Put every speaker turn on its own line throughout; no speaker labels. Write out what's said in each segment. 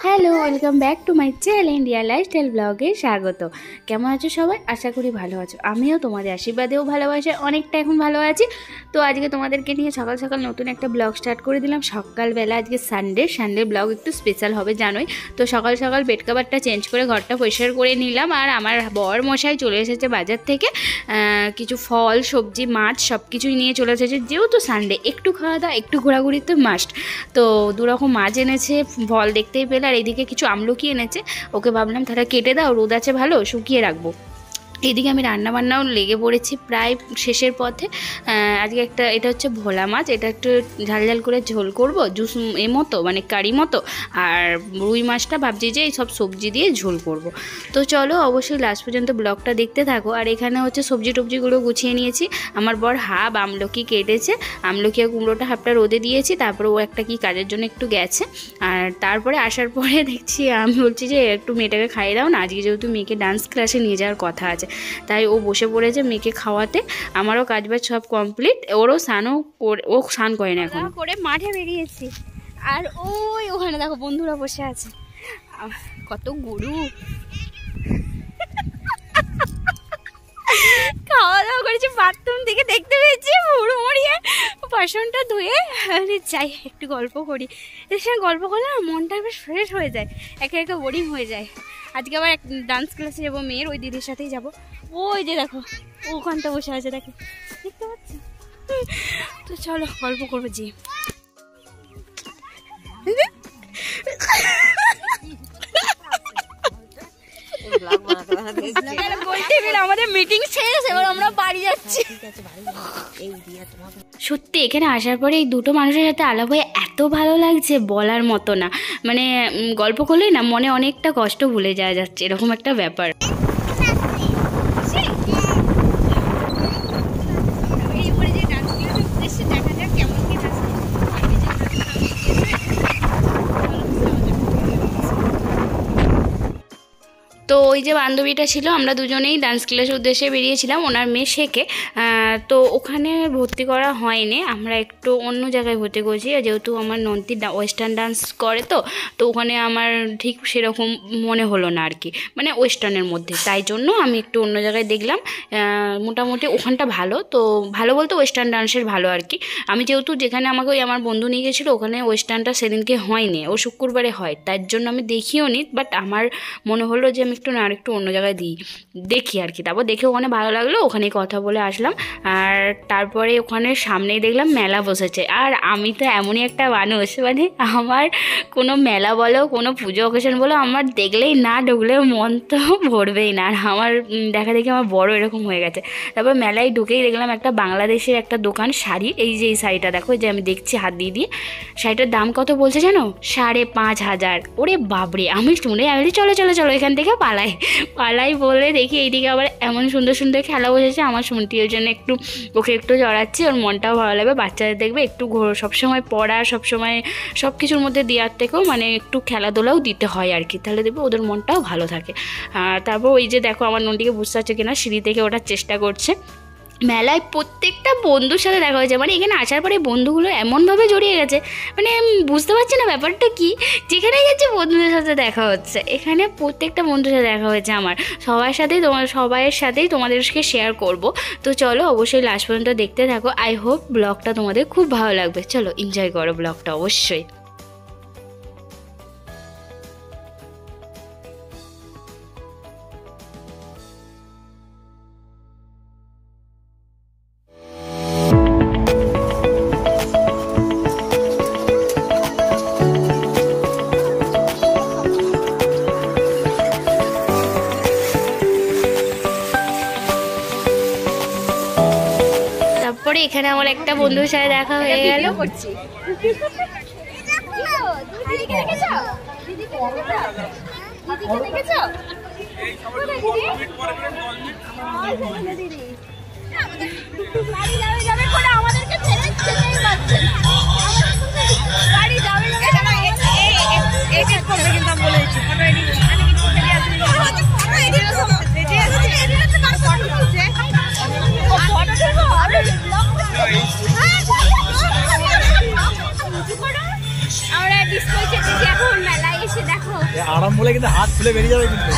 Hello, welcome back to my channel India lifestyle ব্লগে স্বাগত। কেমন আছো সবাই? আশা করি ভালো আছো। আমিও তোমাদের আশীর্বাদেও ভালোবাসি, অনেকটা এখন ভালো আছি। তো আজকে তোমাদেরকে নিয়ে সকাল সকাল নতুন একটা ব্লগ স্টার্ট করে দিলাম। সকালবেলা আজকে সানডে ব্লগ একটু স্পেশাল হবে জানোই। তো সকাল সকাল বেড কভারটা চেঞ্জ করে ঘরটা পরিষ্কার করে নিলাম। আর আমার বর মশাই চলে এসেছে বাজার থেকে কিছু ফল সবজি মাছ সব কিছুই নিয়ে চলে এসেছে। যেহেতু সানডে একটু খাওয়া দাওয়া একটু ঘোরাঘুরি তো মাস্ট। তো দুরকম মাছ এনেছে, ফল দেখতেই পেলে। আর এইদিকে কিছু আমলকি এনেছে, ওকে ভাবলাম তাহলে কেটে দাও, রোদ আছে ভালো, শুকিয়ে রাখবো। এদিকে আমি রান্নাবান্নাও লেগে পড়েছি, প্রায় শেষের পথে। আজকে এটা হচ্ছে ভোলা মাছ, এটা একটু ঝাল ঝাল করে ঝোল করব, জুস মতো মানে কারি মতো। আর রুই মাছটা ভাবছি যে এই সব সবজি দিয়ে ঝোল করব। তো চলো অবশ্যই লাস্ট পর্যন্ত ব্লগটা দেখতে থাকো। আর এখানে হচ্ছে সবজি টবজিগুলো গুছিয়ে নিয়েছি। আমার বর হাফ আমলকি কেটেছে, আমলকি আর কুমড়োটা হাফটা রোদে দিয়েছি। তারপরে ও একটা কি কাজের জন্য একটু গেছে। আর তারপরে আসার পরে দেখছি আমি বলছি যে একটু মেয়েটাকে খাইয়ে দাও না, আজকে যেহেতু মেয়েকে ডান্স ক্লাসে নিয়ে যাওয়ার কথা আছে, তাই ও বসে পড়েছে মেয়েকে খাওয়াতে। আমারও কাজবাজ সব কমপ্লিট, ওরও স্নানও করে, ও স্নান করে না এখন করে মাঠে বেরিয়েছি। আর ওখানে দেখো বন্ধুরা বসে আছে, কত গরু। খাওয়া দাওয়া করেছি, বাথরুম থেকে দেখতে পেয়েছি মুড়ো মরিয়ে বাসনটা ধুয়ে যাই একটু গল্প করি। এর সঙ্গে গল্প করলে মনটা বেশ ফ্রেশ হয়ে যায়, একে একে বোরিং হয়ে যায়। আজকে আবার ডান্স ক্লাসে যাবো মেয়ের, ওই দিদির সাথেই যাবো। ওই যে দেখো ওখানটা বসে আছে, দেখো দেখতে পাচ্ছি। তো চলো গল্প করবো যে আমাদের মিটিং শেষ, এবার আমরা বাড়ি যাচ্ছি। সত্যি এখানে আসার পরে এই দুটো মানুষের সাথে আলাপ হয়ে এত ভালো লাগছে বলার মতো না। মানে গল্প করলেই না মনে অনেকটা কষ্ট ভুলে যাওয়া যাচ্ছে, এরকম একটা ব্যাপার। তো ওই যে বান্ধবীটা ছিল, আমরা দুজনেই ডান্স ক্লাসের উদ্দেশ্যে বেরিয়েছিলাম, ওনার মেয়ে শেখে। তো ওখানে ভর্তি করা হয়নি, আমরা একটু অন্য জায়গায় ভর্তি করেছি। যেহেতু আমার নন্তি ওয়েস্টার্ন ডান্স করে, তো ওখানে আমার ঠিক সেরকম মনে হলো না আর কি, মানে ওয়েস্টার্নের মধ্যে, তাই জন্য আমি একটু অন্য জায়গায় দেখলাম। মোটামুটি ওখানটা ভালো, তো ভালো বলতে ওয়েস্টার্ন ডান্সের ভালো আর কি। আমি যেহেতু যেখানে আমাকে আমার বন্ধু নিয়ে গেছিলো ওখানে ওয়েস্টার্নটা সেদিনকে হয়নি, ও শুক্রবারে হয়, তার জন্য আমি দেখিও নি। বাট আমার মনে হলো যে আমি আরেকটু অন্য জায়গায় দেখি আর কি। তারপর দেখে ওখানে ভালো লাগলো, ওখানে কথা বলে আসলাম। আর তারপরে ওখানে সামনেই দেখলাম মেলা বসেছে। আর আমি তো এমনই একটা মানুষ, মানে আমার কোনো মেলা বলো কোনো পুজো অকেশন বলো, আমার দেখলেই না ঢুকলেও মন তো ভরবেই না। আর আমার দেখা দেখি আমার বড় এরকম হয়ে গেছে। তারপর মেলায় ঢুকেই দেখলাম একটা বাংলাদেশের একটা দোকান, শাড়ি। এই যে এই শাড়িটা দেখো, যে আমি দেখছি হাত দিয়ে শাড়িটার দাম কত বলছে জানো? 5,500। ওরে বাবরে, আমি শুনে আমি চলো চলো চলো এখান থেকে পালাই বলে দেখি এইদিকে আবার এমন সুন্দর সুন্দর খেলা বসেছে। আমার শুনতে ওই জন্য ওকে একটু জড়াচ্ছি, ওর মনটাও ভালো লাগবে। বাচ্চাদের দেখবে একটু সবসময় পড়া সবসময় সব কিছুর মধ্যে দেওয়ার থেকেও মানে একটু খেলাধুলাও দিতে হয় আর কি, তাহলে দেখবে ওদের মনটাও ভালো থাকে। তারপর ওই যে দেখো আমার নন্দিকে বুঝতে পারছে কিনা, সিঁড়ি থেকে ওঠার চেষ্টা করছে। মেলায় প্রত্যেকটা বন্ধুর সাথে দেখা হয়েছে, মানে এখানে আসার পরে বন্ধুগুলো এমনভাবে জড়িয়ে গেছে, মানে বুঝতে পারছি না ব্যাপারটা কি। যেখানে গেছে বন্ধুদের সাথে দেখা হচ্ছে, এখানে প্রত্যেকটা বন্ধুর সাথে দেখা হয়েছে আমার। সবাইয়ের সাথেই তোমাদেরকে শেয়ার করব। তো চলো অবশ্যই লাস্ট পর্যন্ত দেখতে থাকো। আই হোপ ব্লগটা তোমাদের খুব ভালো লাগবে। চলো এনজয় করো ব্লগটা অবশ্যই। এখানে আমার একটা বন্ধুর সাথে দেখা হয়ে গেল। আমরা ডিসকো খেতেছি এখন মেলায় এসে, দেখো
আরাম বলে কিন্তু হাত খুলে বেরিয়ে যাবে কিন্তু।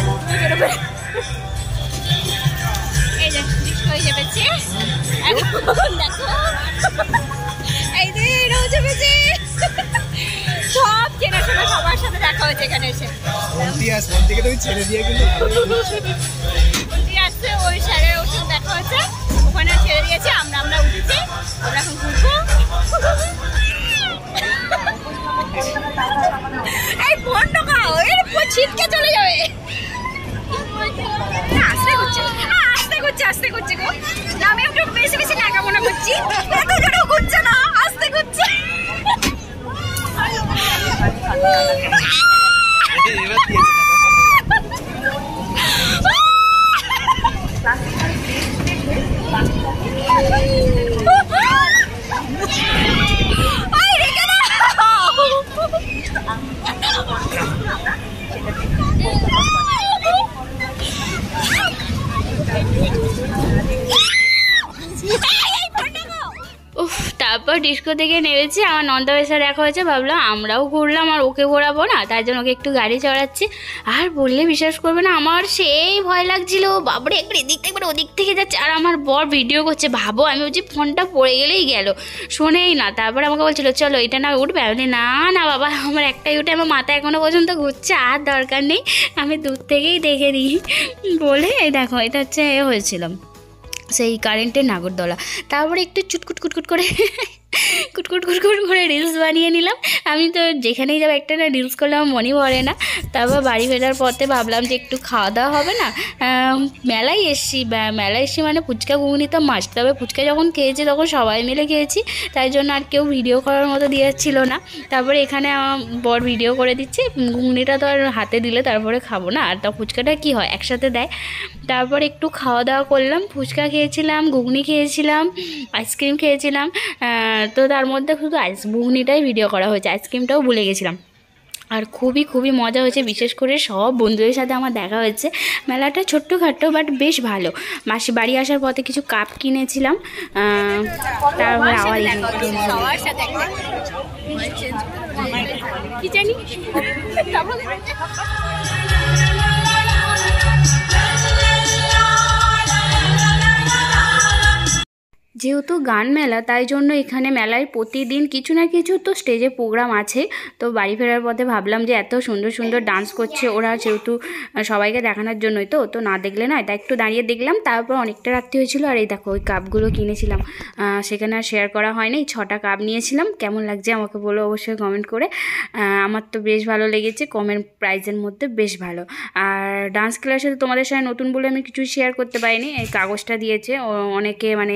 এই যে ডিস্কো চেপেছে, দেখো এই যে এরাও চেপেছে, সব চেনাশোনা সবার সাথে দেখা হয়েছে এখানে এসে।
মন্দিকে তুমি ছেড়ে দিয়ে কিন্তু
আসছে ওই স্যারের ওর সাথে দেখা হয়েছে, ওখানে ছেড়ে দিয়েছে, আমরা উঠেছি, আমরা এখন ঘুরবো। এই বন্ধ খাও, এর ছিটকে চলে যাবে। আস্তে করছে গো, আমি একটু বেশি বেশি টাকা মনে করছি, এত জোরে ঘুরছে না, আস্তে করছে। তারপর ডিস্কো থেকে নেমেছি, আমার নন্দাবের সাথে দেখা হয়েছে, ভাবলাম আমরাও ঘুরলাম আর ওকে ঘোরাবো না, তার জন্য ওকে একটু গাড়ি চড়াচ্ছি। আর বললে বিশ্বাস করবে না, আমার সেই ভয় লাগছিল, বাবরে একবার এদিক থেকে একবার ওদিক থেকে যাচ্ছে, আর আমার বর ভিডিও করছে। ভাবো, আমি বলছি ফোনটা পড়ে গেলেই গেল, শোনেই না। তারপর আমাকে বলছিল চলো এটা না উঠবে, আমি না না বাবা, আমার একটাই উঠে, আমার মাথা এখনও পর্যন্ত ঘুরছে, আর দরকার নেই, আমি দূর থেকেই দেখে নিই বলে। এই দেখো, এটা হচ্ছে হয়েছিলাম সেই কারেন্টের নাগরদোলা। তারপরে একটু চুটকুট কুটকুট করে কুটকুট কুটকুট করে রিলস বানিয়ে নিলাম। আমি তো যেখানেই যাবো একটা না রিলস করলে আমার মনে পড়ে না। তারপর বাড়ি ফেরার পথে ভাবলাম যে একটু খাওয়া দাওয়া হবে না, মেলায় এসছি মানে ফুচকা ঘুগনি তো মাছ। তবে ফুচকা যখন খেয়েছি তখন সবাই মিলে খেয়েছি, তাই জন্য আর কেউ ভিডিও করার মতো দিয়েছিল না। তারপরে এখানে আমার বর ভিডিও করে দিচ্ছে, ঘুগনিটা তো আর হাতে দিলে তারপরে খাবো না, আর তা ফুচকাটা কী হয় একসাথে দেয়। তারপর একটু খাওয়া দাওয়া করলাম, ফুচকা খেয়েছিলাম, ঘুগনি খেয়েছিলাম, আইসক্রিম খেয়েছিলাম। তো তার মধ্যে শুধু ঘুগনিটাই ভিডিও করা হয়েছে, আইসক্রিমটাও ভুলে গেছিলাম। আর খুবই মজা হয়েছে, বিশেষ করে সব বন্ধুদের সাথে আমার দেখা হয়েছে। মেলাটা ছোট্টখাট্টো বাট বেশ ভালো। মাসি বাড়ি আসার পথে কিছু কাপ কিনেছিলাম, তারপরে আবার কি জানি যেহেতু গান মেলা, তাই জন্য এখানে মেলায় প্রতিদিন কিছু না কিছু তো স্টেজে প্রোগ্রাম আছে। তো বাড়ি ফেরার পথে ভাবলাম যে এত সুন্দর সুন্দর ডান্স করছে ওরা, যেহেতু সবাইকে দেখানোর জন্যই তো না দেখলে নয়, তাই একটু দাঁড়িয়ে দেখলাম। তারপর অনেকটা রাত্রি হয়েছিল। আর এই দেখো ওই কাপগুলো কিনেছিলাম, সেখানে আর শেয়ার করা হয়নি। 6টা কাপ নিয়েছিলাম। কেমন লাগছে আমাকে বলো অবশ্যই কমেন্ট করে। আমার তো বেশ ভালো লেগেছে, কমের প্রাইজের মধ্যে বেশ ভালো। আর ডান্স ক্লাসে তোমাদের সাথে নতুন বলে আমি কিছু শেয়ার করতে পারিনি, এই কাগজটা দিয়েছে অনেকে, মানে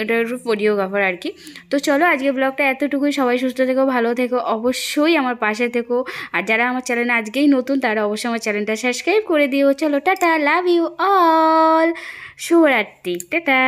ওটা একটু কোরিওগ্রাফার আর কি। তো চলো আজকে ব্লগটা এতটুকুই। সবাই সুস্থ থেকো, ভালো থেকো, অবশ্যই আমার পাশে থেকো। আর যারা আমার চ্যানেলে আজকেই নতুন তারা অবশ্যই আমার চ্যানেলটা সাবস্ক্রাইব করে দিও। চলো টাটা, লাভ ইউ অল, শুভরাত্রি, টাটা।